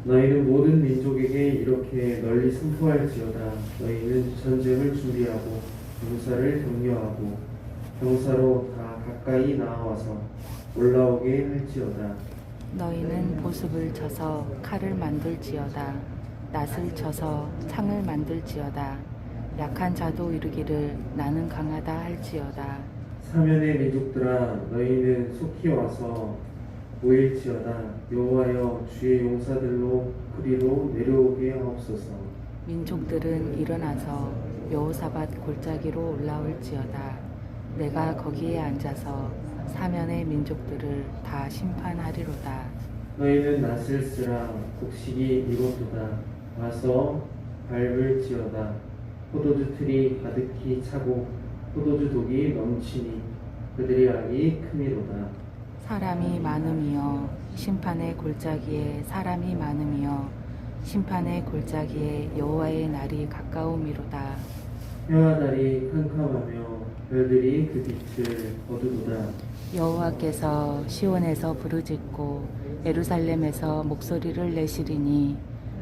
너희는 모든 민족에게 이렇게 널리 선포할지어다. 너희는 전쟁을 준비하고 용사를 격려하고 병사로 다 가까이 나와서 올라오게 할지어다. 너희는 보습을 쳐서 칼을 만들지어다. 낫을 쳐서 창을 만들지어다. 약한 자도 이르기를 나는 강하다 할지어다. 사면의 민족들아, 너희는 속히 와서 모일지어다. 여호와여, 주의 용사들로 그리로 내려오게 하옵소서. 민족들은 일어나서 여호사밧 골짜기로 올라올지어다. 내가 거기에 앉아서 사면의 민족들을 다 심판하리로다. 너희는 낫을 쓰라. 곡식이 이곳도다. 와서 밟을지어다. 포도주 틀이 가득히 차고 포도주 독이 넘치니 그들의 악이 크미로다. 사람이 많음이여 심판의 골짜기에 사람이 많음이여 심판의 골짜기에 여호와의 날이 가까우미로다. 해와 달이 캄캄하며 별들이 그 빛을 거두도다. 여호와께서 시온에서 부르짖고 예루살렘에서 목소리를 내시리니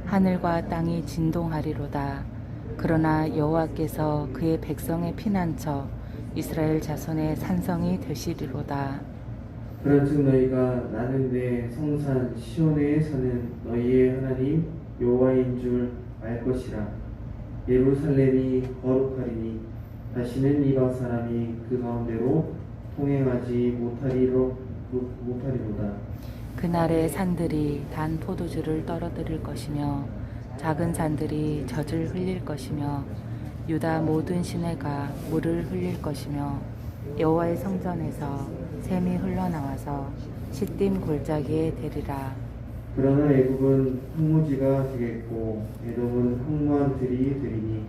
하늘과 땅이 진동하리로다. 그러나 여호와께서 그의 백성의 피난처 이스라엘 자손의 산성이 되시리로다. 그런즉 너희가 나는 내 성산 시온에 사는 너희의 하나님 여호와인 줄 알 것이라. 예루살렘이 거룩하리니 다시는 이방 사람이 그 가운데로 통행하지 못하리로다. 그날의 산들이 단 포도주를 떨어뜨릴 것이며 작은 산들이 젖을 흘릴 것이며 유다 모든 시내가 물을 흘릴 것이며 여호와의 성전에서 샘이 흘러나와서 시딤 골짜기에 되리라. 그러나 애굽은 황무지가 되겠고 에돔은 황무한 들이 되리니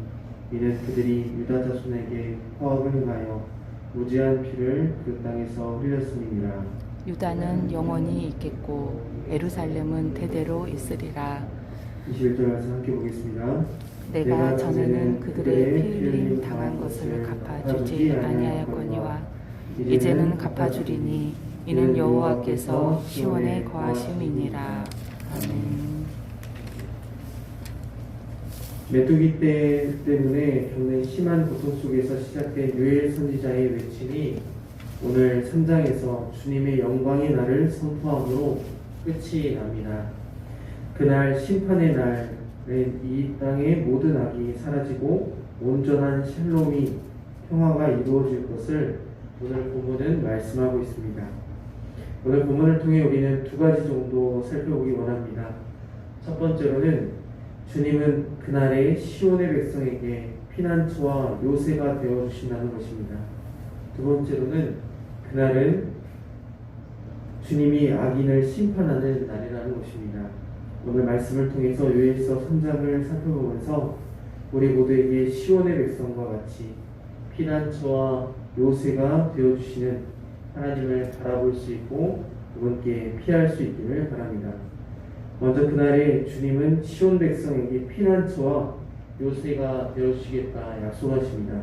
이는 그들이 유다 자손에게 화합을 행하여 무지한 피를 그 땅에서 흘렸음이니라. 유다는 영원히 있겠고 예루살렘은 대대로 있으리라. 21절 말씀 함께 보겠습니다. 내가 전에는 그들의 피 흘림 당한 것을 갚아주지 아니하였거니와 이제는 갚아주리니 이는 여호와께서 시온에 거하심이니라. 아멘. 메뚜기 때 때문에 겪는 심한 고통 속에서 시작된 요엘 선지자의 외침이 오늘 3장에서 주님의 영광의 날을 선포함으로 끝이 납니다. 그날 심판의 날은 이 땅의 모든 악이 사라지고 온전한 샬롬이 평화가 이루어질 것을 오늘 본문은 말씀하고 있습니다. 오늘 본문을 통해 우리는 두 가지 정도 살펴보기 원합니다. 첫 번째로는 주님은 그날의 시온의 백성에게 피난처와 요새가 되어 주신다는 것입니다. 두 번째로는 그날은 주님이 악인을 심판하는 날이라는 것입니다. 오늘 말씀을 통해서 요엘서 3장을 살펴보면서 우리 모두에게 시온의 백성과 같이 피난처와 요새가 되어주시는 하나님을 바라볼 수 있고 그분께 피할 수 있기를 바랍니다. 먼저 그날에 주님은 시온 백성에게 피난처와 요새가 되어주시겠다 약속하십니다.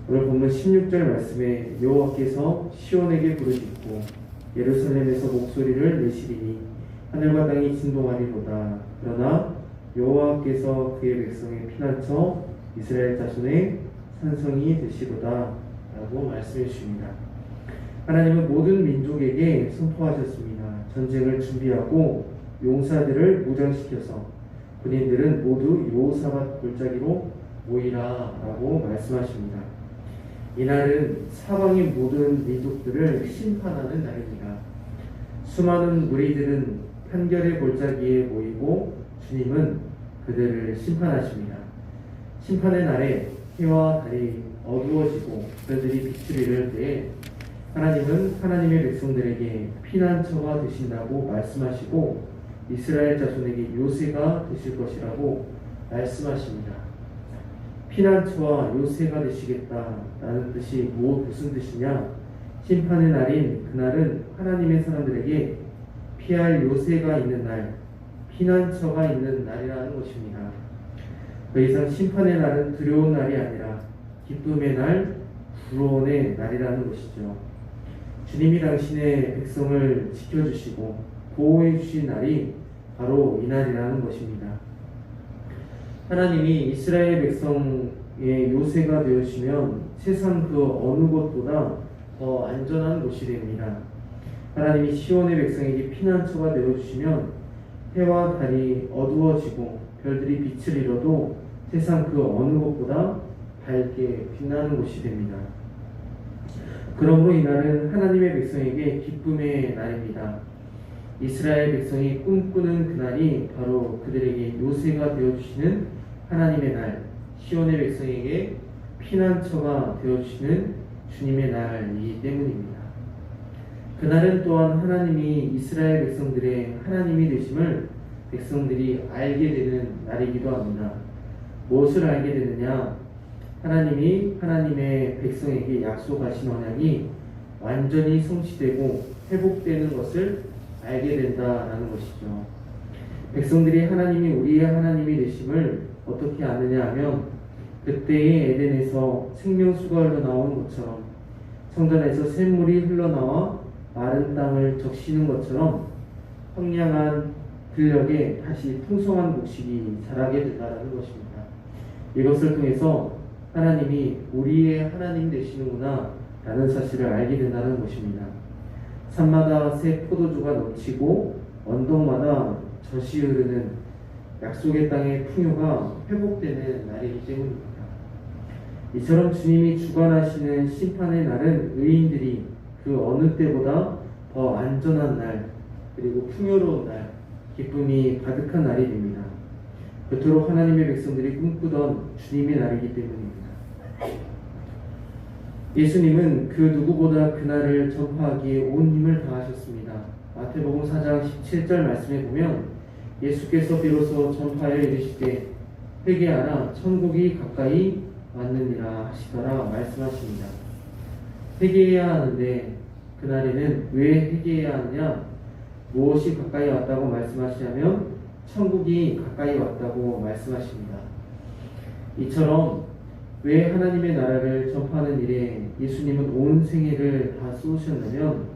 오늘 본문 16절 말씀에 여호와께서 시온에게 부르짖고 예루살렘에서 목소리를 내시리니 하늘과 땅이 진동하리로다. 그러나 여호와께서 그의 백성의 피난처 이스라엘 자손의 산성이 되시로다 라고 말씀해 주십니다. 하나님은 모든 민족에게 선포하셨습니다. 전쟁을 준비하고 용사들을 무장시켜서 군인들은 모두 여호사밧 골짜기로 모이라 라고 말씀하십니다. 이날은 사방의 모든 민족들을 심판하는 날입니다. 수많은 무리들은 판결의 골짜기에 모이고 주님은 그들을 심판하십니다. 심판의 날에 해와 달이 어두워지고 별들이 빛을 잃을 때에 하나님은 하나님의 백성들에게 피난처가 되신다고 말씀하시고 이스라엘 자손에게 요새가 되실 것이라고 말씀하십니다. 피난처와 요새가 되시겠다라는 뜻이 무슨 뜻이냐? 심판의 날인 그날은 하나님의 사람들에게 피할 요새가 있는 날, 피난처가 있는 날이라는 것입니다. 더 이상 심판의 날은 두려운 날이 아니라 기쁨의 날, 구원의 날이라는 것이죠. 주님이 당신의 백성을 지켜주시고 보호해 주신 날이 바로 이날이라는 것입니다. 하나님이 이스라엘 백성의 요새가 되어주시면 세상 그 어느 곳보다 더 안전한 곳이 됩니다. 하나님이 시온의 백성에게 피난처가 되어주시면 해와 달이 어두워지고 별들이 빛을 잃어도 세상 그 어느 곳보다 밝게 빛나는 곳이 됩니다. 그러므로 이날은 하나님의 백성에게 기쁨의 날입니다. 이스라엘 백성이 꿈꾸는 그날이 바로 그들에게 요새가 되어주시는 하나님의 날, 시온의 백성에게 피난처가 되어주시는 주님의 날이기 때문입니다. 그날은 또한 하나님이 이스라엘 백성들의 하나님이 되심을 백성들이 알게 되는 날이기도 합니다. 무엇을 알게 되느냐? 하나님이 하나님의 백성에게 약속하신 언약이 완전히 성취되고 회복되는 것을 알게 된다라는 것이죠. 백성들이 하나님이 우리의 하나님이 되심을 어떻게 아느냐 하면 그때의 에덴에서 생명수가 흘러나오는 것처럼 성전에서 샘물이 흘러나와 마른 땅을 적시는 것처럼 황량한 들녘에 다시 풍성한 곡식이 자라게 된다는 것입니다. 이것을 통해서 하나님이 우리의 하나님 되시는구나 라는 사실을 알게 된다는 것입니다. 산마다 새 포도주가 넘치고 언덕마다 젖이 흐르는 약속의 땅의 풍요가 회복되는 날이기 때문입니다. 이처럼 주님이 주관하시는 심판의 날은 의인들이 그 어느 때보다 더 안전한 날, 그리고 풍요로운 날, 기쁨이 가득한 날이 됩니다. 그토록 하나님의 백성들이 꿈꾸던 주님의 날이기 때문입니다. 예수님은 그 누구보다 그날을 전파하기에 온 힘을 다하셨습니다. 마태복음 4장 17절 말씀에 보면 예수께서 비로소 전파에 이르시되 회개하라 천국이 가까이 왔느니라 하시더라 말씀하십니다. 회개해야 하는데 그날에는 왜 회개해야 하느냐? 무엇이 가까이 왔다고 말씀하시냐면 천국이 가까이 왔다고 말씀하십니다. 이처럼 왜 하나님의 나라를 전파하는 일에 예수님은 온 생애를 다 쏟으셨냐면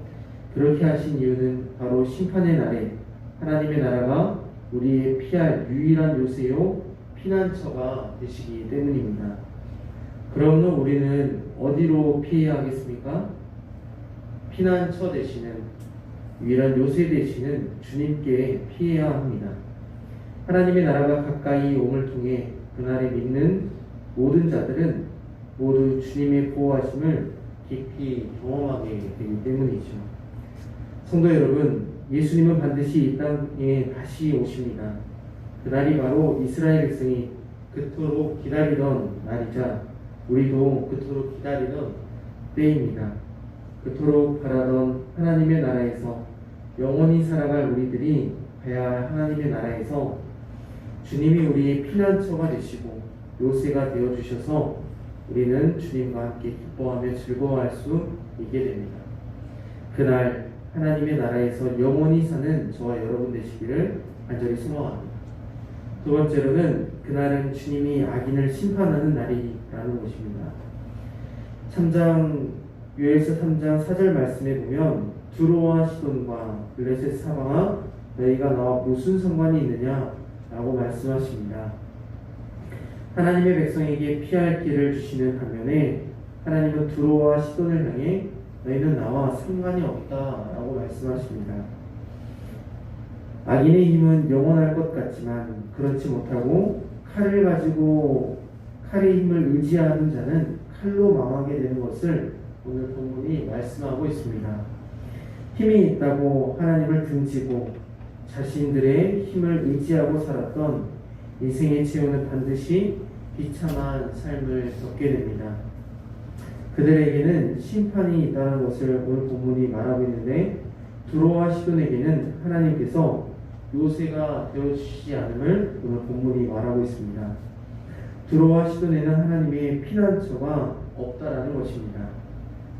그렇게 하신 이유는 바로 심판의 날에 하나님의 나라가 우리의 피할 유일한 요새요 피난처가 되시기 때문입니다. 그러므로 우리는 어디로 피해야 하겠습니까? 피난처 되시는 유일한 요새 되시는 주님께 피해야 합니다. 하나님의 나라가 가까이 옴을 통해 그날에 믿는 모든 자들은 모두 주님의 보호하심을 깊이 경험하게 되기 때문이죠. 성도 여러분, 예수님은 반드시 이 땅에 다시 오십니다. 그날이 바로 이스라엘 백성이 그토록 기다리던 날이자 우리도 그토록 기다리던 때입니다. 그토록 바라던 하나님의 나라에서 영원히 살아갈 우리들이 가야 할 하나님의 나라에서 주님이 우리의 피난처가 되시고 요새가 되어주셔서 우리는 주님과 함께 기뻐하며 즐거워할 수 있게 됩니다. 그날 하나님의 나라에서 영원히 사는 저와 여러분 되시기를 간절히 소망합니다. 두 번째로는 그날은 주님이 악인을 심판하는 날이라는 것입니다. 요엘서 3장 4절 말씀에 보면 두로와 시돈과 블레셋 사방아 너희가 나와 무슨 상관이 있느냐 라고 말씀하십니다. 하나님의 백성에게 피할 길을 주시는 반면에 하나님은 두로와 시돈을 향해 너희는 나와 상관이 없다 라고 말씀하십니다. 악인의 힘은 영원할 것 같지만 그렇지 못하고 칼의 힘을 의지하는 자는 칼로 망하게 되는 것을 오늘 본문이 말씀하고 있습니다. 힘이 있다고 하나님을 등지고 자신들의 힘을 의지하고 살았던 인생의 체험은 반드시 비참한 삶을 겪게 됩니다. 그들에게는 심판이 있다는 것을 오늘 본문이 말하고 있는데 두로와 시돈에게는 하나님께서 요새가 되어주시지 않음을 오늘 본문이 말하고 있습니다. 두로와 시돈에는 하나님의 피난처가 없다라는 것입니다.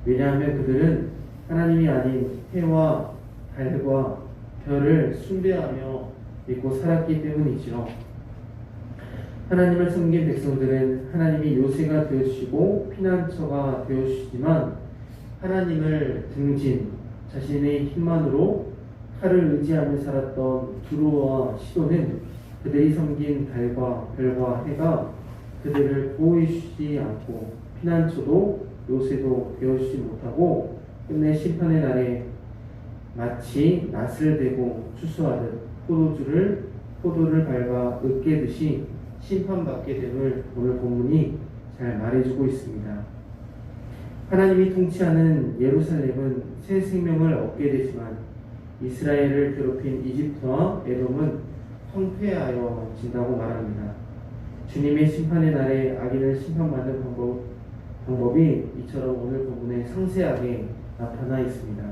왜냐하면 그들은 하나님이 아닌 해와 달과 별을 숭배하며 믿고 살았기 때문이죠. 하나님을 섬긴 백성들은 하나님이 요새가 되어주시고 피난처가 되어주시지만 하나님을 등진 자신의 힘만으로 칼을 의지하며 살았던 두루와 시돈은 그들이 섬긴 달과 별과 해가 그들을 보호해 주지 않고 피난처도 요새도 되어주지 못하고 끝내 심판의 날에 마치 낫을 대고 추수하듯 포도를 밟아 으깨듯이 심판받게 됨을 오늘 본문이 잘 말해주고 있습니다. 하나님이 통치하는 예루살렘은 새 생명을 얻게 되지만 이스라엘을 괴롭힌 이집트와 에돔은 황폐하여 진다고 말합니다. 주님의 심판의 날에 악인을 심판받는 방법이 이처럼 오늘 본문에 상세하게 나타나 있습니다.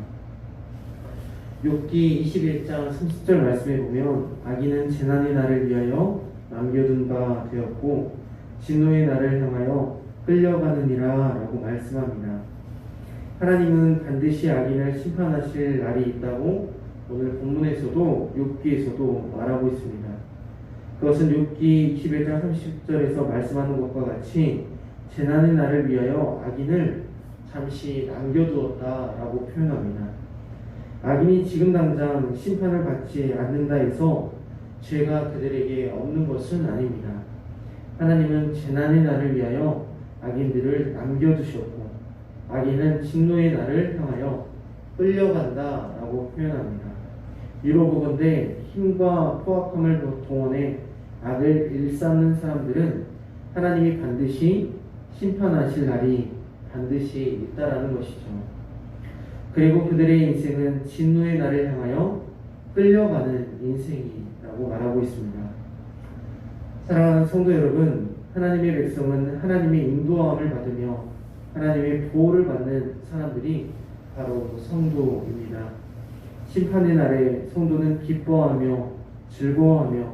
욥기 21장 30절 말씀에 보면 악인은 재난의 날을 위하여 남겨둔 바 되었고 진노의 날을 향하여 끌려가느니라 라고 말씀합니다. 하나님은 반드시 악인을 심판하실 날이 있다고 오늘 본문에서도 욥기에서도 말하고 있습니다. 그것은 욥기 21장 30절에서 말씀하는 것과 같이 재난의 날을 위하여 악인을 잠시 남겨두었다라고 표현합니다. 악인이 지금 당장 심판을 받지 않는다 해서 죄가 그들에게 없는 것은 아닙니다. 하나님은 재난의 날을 위하여 악인들을 남겨두셨고 악인은 진노의 날을 향하여 끌려간다라고 표현합니다. 이로 보건대 힘과 포악함을 동원해 악을 일삼는 사람들은 하나님이 반드시 심판하실 날이 반드시 있다라는 것이죠. 그리고 그들의 인생은 진노의 날을 향하여 끌려가는 인생이라고 말하고 있습니다. 사랑하는 성도 여러분, 하나님의 백성은 하나님의 인도함을 받으며 하나님의 보호를 받는 사람들이 바로 성도입니다. 심판의 날에 성도는 기뻐하며 즐거워하며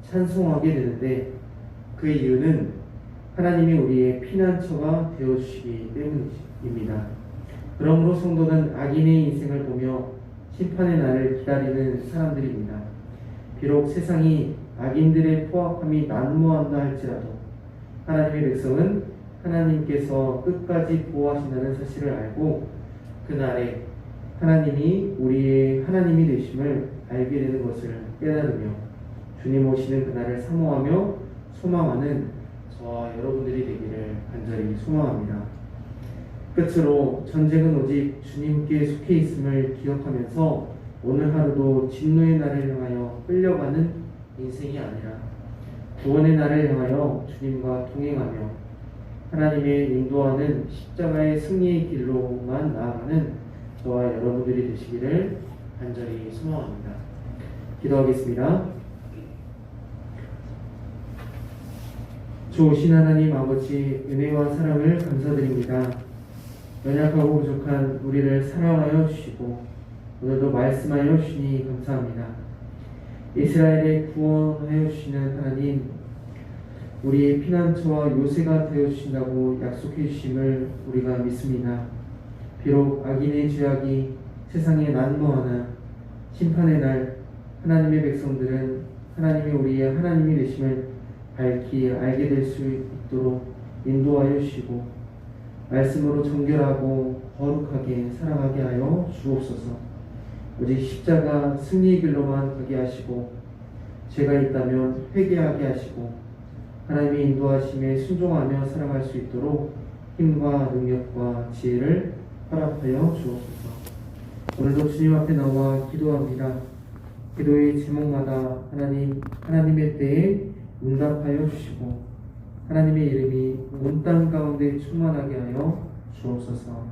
찬송하게 되는데 그 이유는 하나님이 우리의 피난처가 되어주시기 때문입니다. 그러므로 성도는 악인의 인생을 보며 심판의 날을 기다리는 사람들입니다. 비록 세상이 악인들의 포악함이 난무한다 할지라도 하나님의 백성은 하나님께서 끝까지 보호하신다는 사실을 알고 그날에 하나님이 우리의 하나님이 되심을 알게 되는 것을 깨달으며 주님 오시는 그날을 사모하며 소망하는 저와 여러분들이 되기를 간절히 소망합니다. 끝으로 전쟁은 오직 주님께 속해 있음을 기억하면서 오늘 하루도 진노의 날을 향하여 끌려가는 인생이 아니라 구원의 날을 향하여 주님과 동행하며 하나님의 인도하는 십자가의 승리의 길로만 나아가는 저와 여러분들이 되시기를 간절히 소망합니다. 기도하겠습니다. 좋으신 하나님 아버지, 은혜와 사랑을 감사드립니다. 연약하고 부족한 우리를 사랑하여 주시고 오늘도 말씀하여 주시니 감사합니다. 이스라엘의 구원하여 주시는 하나님, 우리의 피난처와 요새가 되어 주신다고 약속해 주심을 우리가 믿습니다. 비록 악인의 죄악이 세상에 난무하나 심판의 날 하나님의 백성들은 하나님이 우리의 하나님이 되심을 밝히 알게 될 수 있도록 인도하여 주시고 말씀으로 정결하고 거룩하게 살아가게 하여 주옵소서. 오직 십자가 승리의 길로만 가게 하시고 죄가 있다면 회개하게 하시고 하나님의 인도하심에 순종하며 살아갈 수 있도록 힘과 능력과 지혜를 허락하여 주옵소서. 오늘도 주님 앞에 나와 기도합니다. 기도의 제목마다 하나님의 때에 응답하여 주시고 하나님의 이름이 온 땅 가운데 충만하게 하여 주옵소서.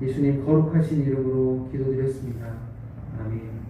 예수님 거룩하신 이름으로 기도드렸습니다. 아멘.